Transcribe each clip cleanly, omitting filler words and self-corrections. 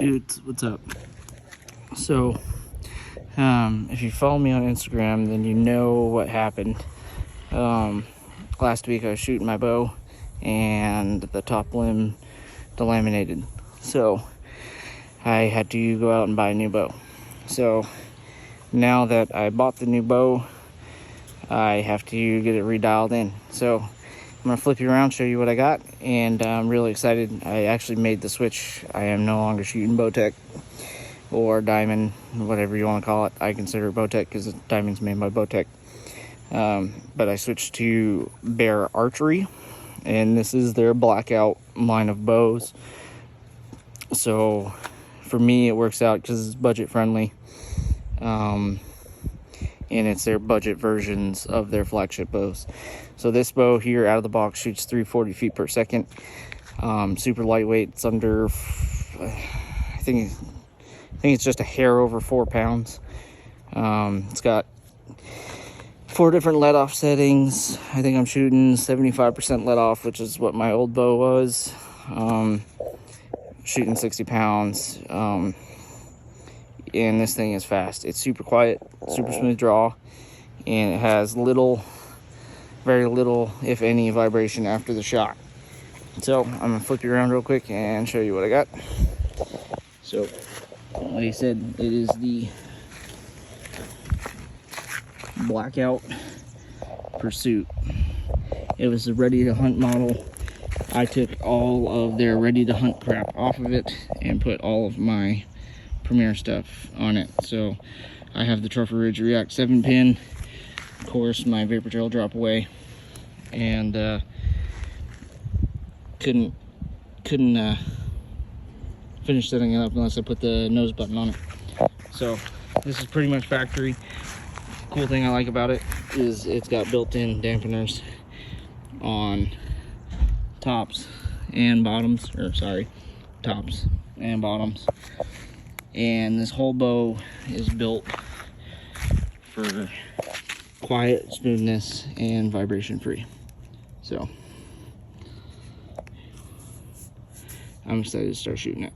Dudes, what's up? So if you follow me on Instagram, then you know what happened. Last week I was shooting my bow and the top limb delaminated, so I had to go out and buy a new bow. So now that I bought the new bow, I have to get it redialed in. So I'm gonna flip you around, show you what I got, and I'm really excited. I actually made the switch. I am no longer shooting Bowtech or Diamond, whatever you want to call it. I consider it Bowtech because Diamond's made by Bowtech. But I switched to Bear Archery, and this is their blackout line of bows. So for me, it works out because it's budget friendly. And it's their budget versions of their flagship bows. So this bow here out of the box shoots 340 feet per second. Super lightweight. It's under, I think it's just a hair over 4 pounds. It's got 4 different let off settings. I think I'm shooting 75% let off, which is what my old bow was. Shooting 60 pounds. And this thing is fast. It's super quiet, super smooth draw, and it has very little, if any, vibration after the shot. So I'm gonna flip you around real quick and show you what I got. So, like I said, it is the Blackout Pursuit. It was the Ready to Hunt model. I took all of their Ready to Hunt crap off of it and put all of my Premier stuff on it. So I have the Trophy Ridge React 7-pin, of course my vapor trail drop away, and couldn't finish setting it up unless I put the nose button on it. So this is pretty much factory. Cool thing I like about it is it's got built-in dampeners on tops and bottoms, tops and bottoms. And this whole bow is built for quiet, smoothness, and vibration free. So I'm excited to start shooting it.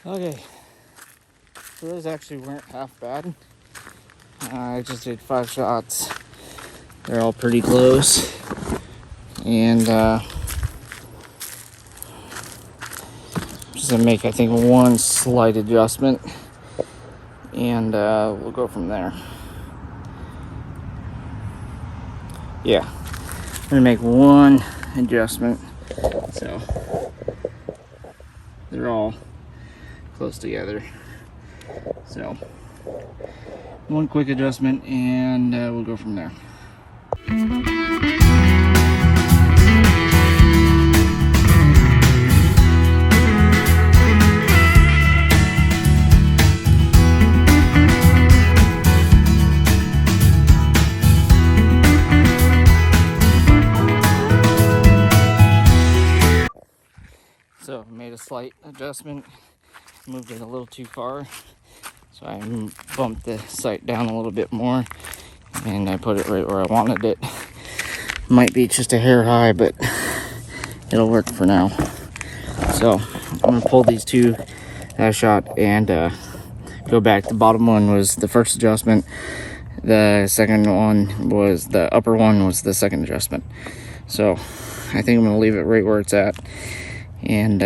Okay, so those actually weren't half bad. I just did 5 shots. They're all pretty close, and just gonna make, I think, one slight adjustment, and we'll go from there. Yeah, I'm gonna make one adjustment. So they're all close together. So one quick adjustment and we'll go from there. So made a slight adjustment, moved it a little too far, so I bumped the sight down a little bit more, and I put it right where I wanted it. Might be just a hair high, but it'll work for now. So I'm gonna pull these two that I shot and go back. The bottom one was the first adjustment. The second one was the upper one was the second adjustment. So I think I'm gonna leave it right where it's at and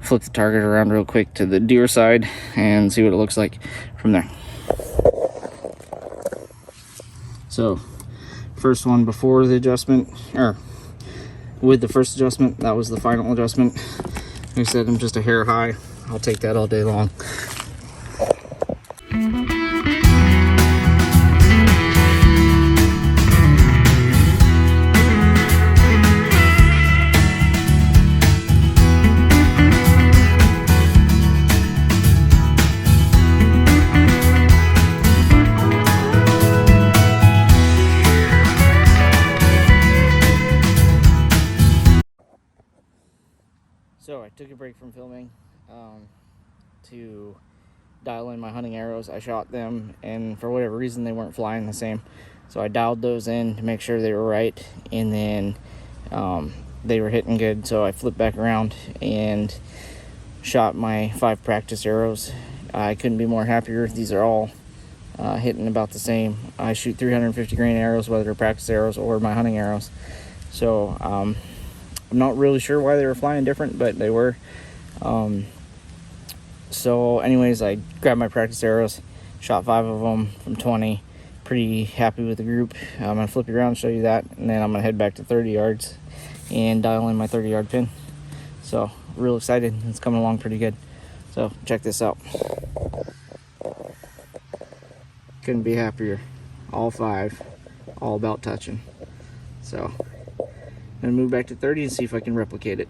flip the target around real quick to the deer side and see what it looks like from there. So first one before the adjustment, or with the first adjustment, that was the final adjustment. Like I said, I'm just a hair high. I'll take that all day long. So I took a break from filming to dial in my hunting arrows. I shot them, and for whatever reason they weren't flying the same. So I dialed those in to make sure they were right, and then they were hitting good. So I flipped back around and shot my 5 practice arrows. I couldn't be more happier. These are all hitting about the same. I shoot 350 grain arrows, whether they're practice arrows or my hunting arrows. So I'm not really sure why they were flying different, but they were. So anyways, I grabbed my practice arrows, shot 5 of them from 20. Pretty happy with the group. I'm gonna flip you around and show you that, and then I'm gonna head back to 30 yards and dial in my 30-yard pin. So real excited. It's coming along pretty good. So check this out. Couldn't be happier. All 5, all about touching. So I'm gonna move back to 30 and see if I can replicate it.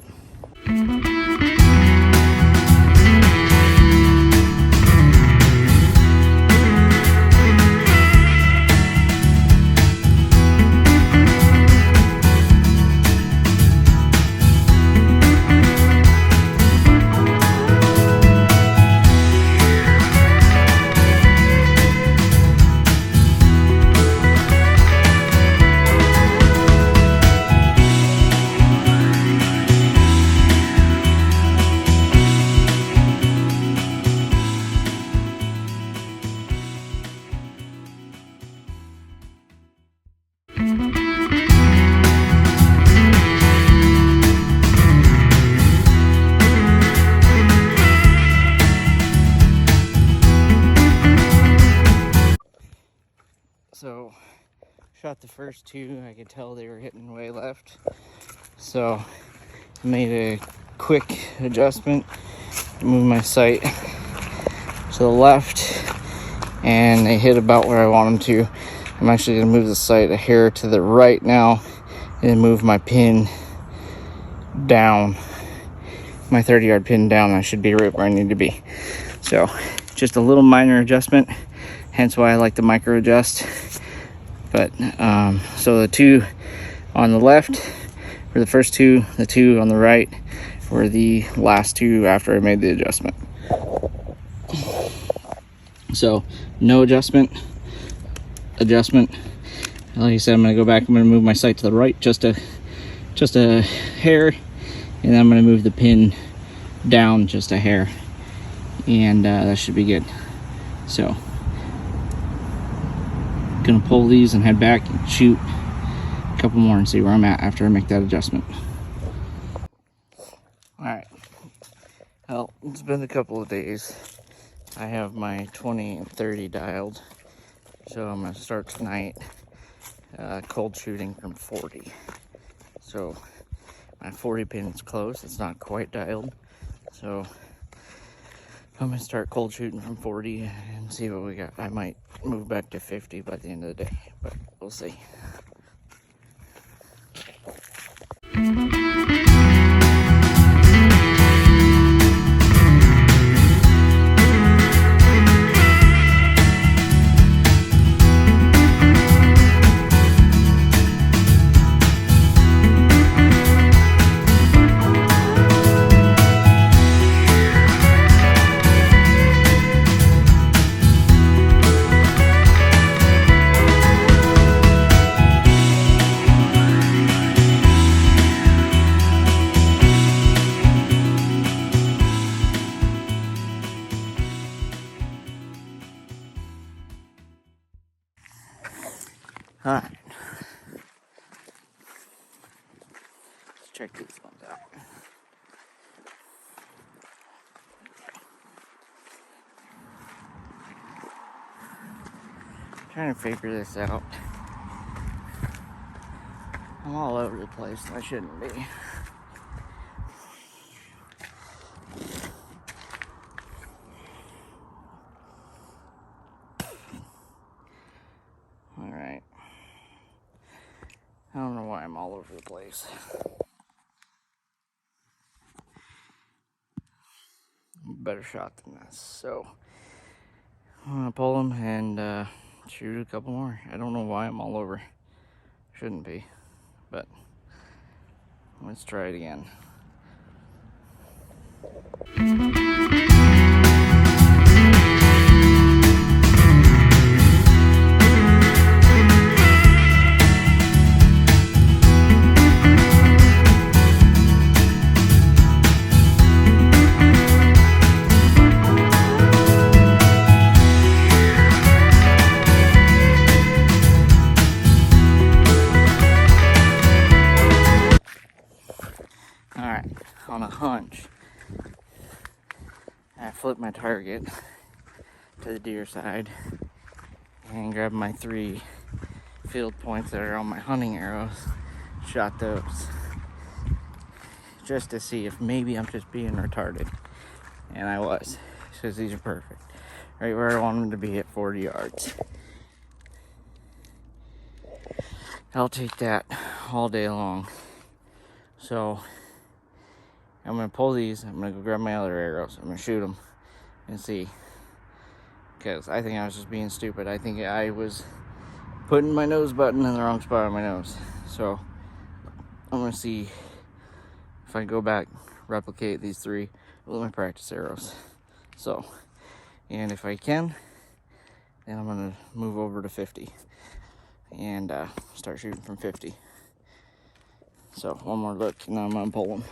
So shot the first 2. I could tell they were hitting way left, so I made a quick adjustment, move my sight to the left, and they hit about where I want them to. I'm actually going to move the sight a hair to the right now and move my pin down, my 30-yard pin down. I should be right where I need to be. So just a little minor adjustment, hence why I like to micro adjust. But so the 2 on the left were the first 2, the 2 on the right were the last 2 after I made the adjustment. So no adjustment. Like I said, I'm gonna go back. I'm gonna move my sight to the right just a hair, and then I'm gonna move the pin down just a hair, and that should be good. So gonna pull these and head back and shoot a couple more and see where I'm at after I make that adjustment. All right, well, it's been a couple of days. I have my 20 and 30 dialed, so I'm gonna start tonight cold shooting from 40. So my 40 pin is close. It's not quite dialed, so I'm gonna start cold shooting from 40 and see what we got. I might move back to 50 by the end of the day, but we'll see. All right, let's check these ones out. Trying to figure this out. I'm all over the place. I shouldn't be. All right. I don't know why I'm all over the place. Better shot than this. So I'm gonna pull them and shoot a couple more. I don't know why I'm all over. Shouldn't be, but let's try it again. Alright, on a hunch, I flipped my target to the deer side and grabbed my 3 field points that are on my hunting arrows, shot those, just to see if maybe I'm just being retarded. And I was, because these are perfect. Right where I want them to be at 40 yards. I'll take that all day long. So I'm gonna pull these, I'm gonna go grab my other arrows, I'm gonna shoot them and see. Because I think I was just being stupid. I think I was putting my nose button in the wrong spot on my nose. So I'm gonna see if I go back, replicate these 3 with my practice arrows. So, and if I can, then I'm gonna move over to 50 and start shooting from 50. So one more look and then I'm gonna pull them.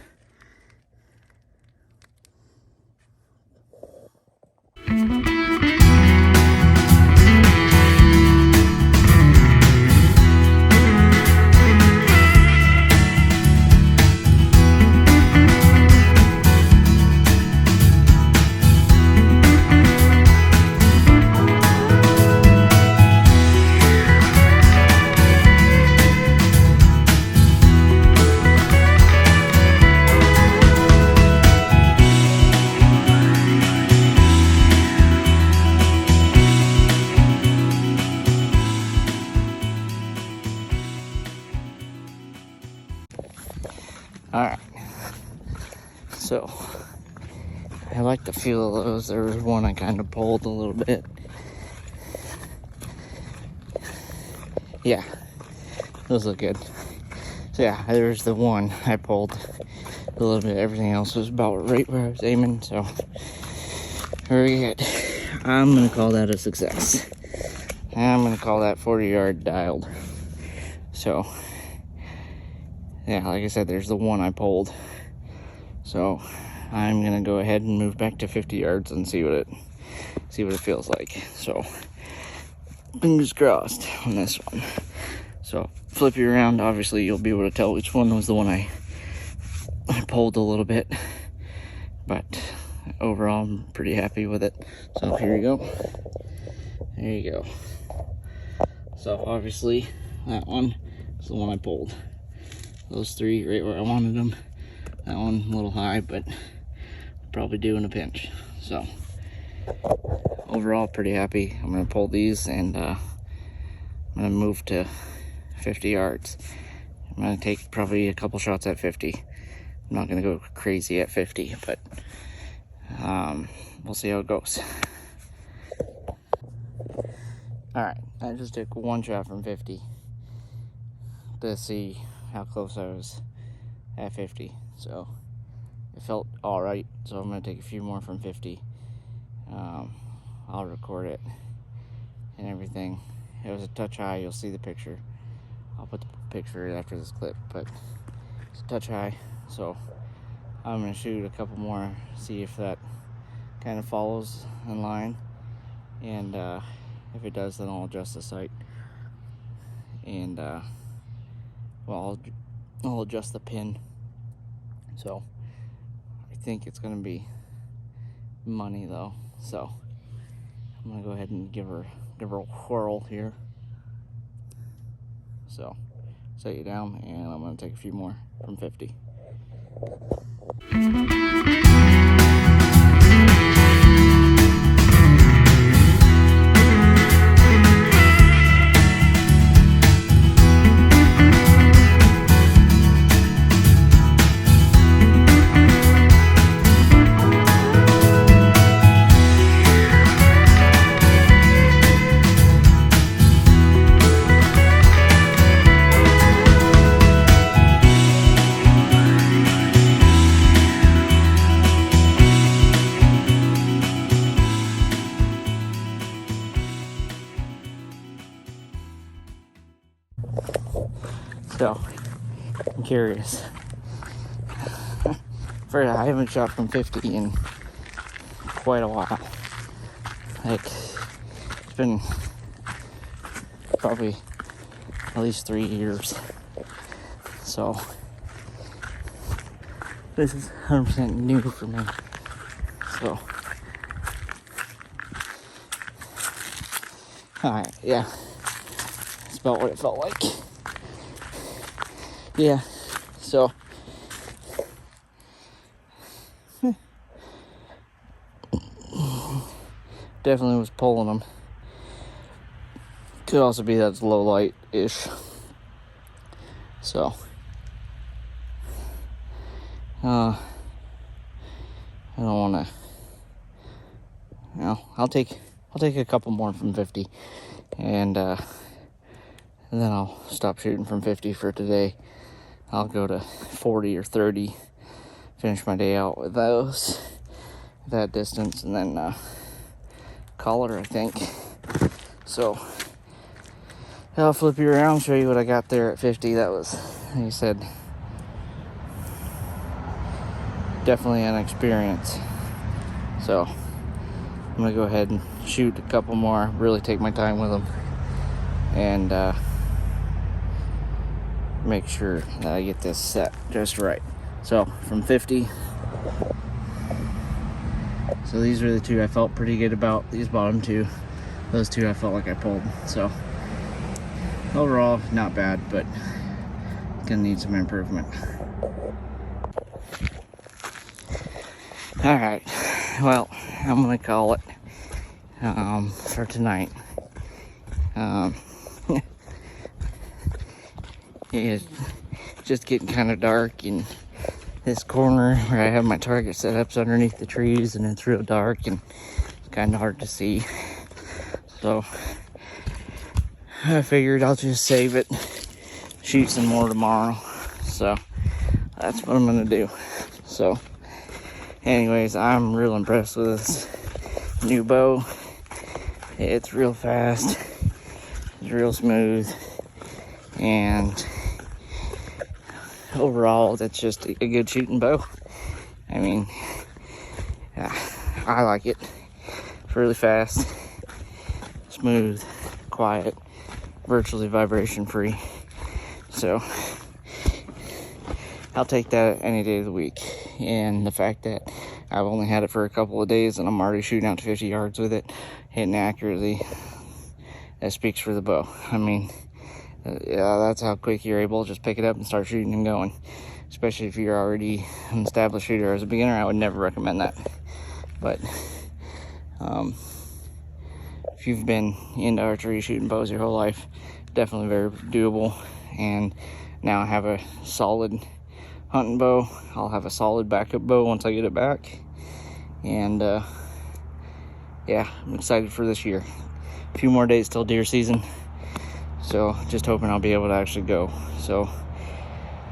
Alright, so I like the feel of those. There was one I kind of pulled a little bit. Yeah, those look good. So yeah, there's the one I pulled a little bit. Everything else was about right where I was aiming, so very good. I'm gonna call that a success. I'm gonna call that 40-yard dialed. So yeah, like I said, there's the one I pulled. So I'm gonna go ahead and move back to 50 yards and see what it feels like. So fingers crossed on this one. So flip you around, obviously you'll be able to tell which one was the one I pulled a little bit. But overall, I'm pretty happy with it. So here you go. There you go. So obviously that one is the one I pulled. Those 3 right where I wanted them. That one a little high, but probably do in a pinch. So overall, pretty happy. I'm gonna pull these and I'm gonna move to 50 yards. I'm gonna take probably a couple shots at 50. I'm not gonna go crazy at 50, but we'll see how it goes. All right, I just took one shot from 50 to see how close I was at 50. So it felt all right. So I'm gonna take a few more from 50. I'll record it and everything. It was a touch high. You'll see the picture. I'll put the picture after this clip, but it's a touch high. So I'm gonna shoot a couple more, see if that kind of follows in line, and if it does, then I'll adjust the sight, and well, I'll adjust the pin. So I think it's gonna be money though. So I'm gonna go ahead and give her a whirl here. So set you down, and I'm gonna take a few more from 50. So I'm curious. I haven't shot from 50 in quite a while. Like, it's been probably at least 3 years. So this is 100% new for me. So, alright, yeah. That's about what it felt like. Yeah, so definitely was pulling them. Could also be that it's low light-ish. So I don't want to, you know, I'll take a couple more from 50, and then I'll stop shooting from 50 for today. I'll go to 40 or 30, finish my day out with those, that distance, and then call it, I think. So I'll flip you around, show you what I got there at 50. That was, like you said, definitely an experience. So I'm gonna go ahead and shoot a couple more, really take my time with them, and make sure that I get this set just right. So from 50, so these are the two I felt pretty good about. These bottom two, those two I felt like I pulled. So overall, not bad, but gonna need some improvement. All right, well, I'm gonna call it for tonight. It's just getting kind of dark in this corner where I have my target set up's underneath the trees, and it's real dark and it's kind of hard to see. So I figured I'll just save it, shoot some more tomorrow. So that's what I'm gonna do. So anyways, I'm real impressed with this new bow. It's real fast, it's real smooth, and overall, that's just a good shooting bow. I mean, I like it. It's really fast, smooth, quiet, virtually vibration free. So I'll take that any day of the week. And the fact that I've only had it for a couple of days and I'm already shooting out to 50 yards with it, hitting accurately, that speaks for the bow. I mean, yeah, that's how quick you're able to just pick it up and start shooting and going. Especially if you're already an established shooter. As a beginner, I would never recommend that. But If you've been into archery, shooting bows your whole life, definitely very doable. And now I have a solid hunting bow. I'll have a solid backup bow once I get it back. And yeah, I'm excited for this year. A few more days till deer season, so just hoping I'll be able to actually go. So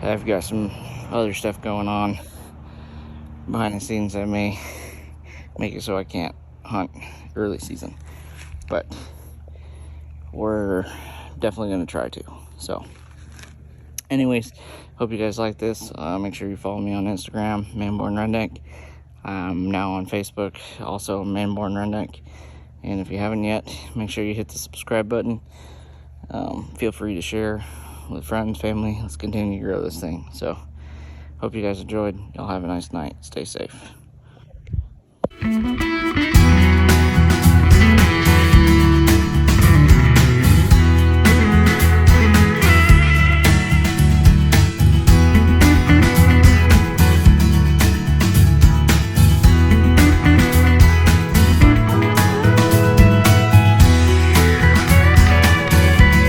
I've got some other stuff going on behind the scenes that may make it so I can't hunt early season, but we're definitely going to try to. So anyways, hope you guys like this. Make sure you follow me on Instagram, MAINEBORNREDNEck. I'm now on Facebook, also MAINEBORNREDNEck. And if you haven't yet, make sure you hit the subscribe button. Feel free to share with friends, family. Let's continue to grow this thing. So hope you guys enjoyed. Y'all have a nice night. Stay safe.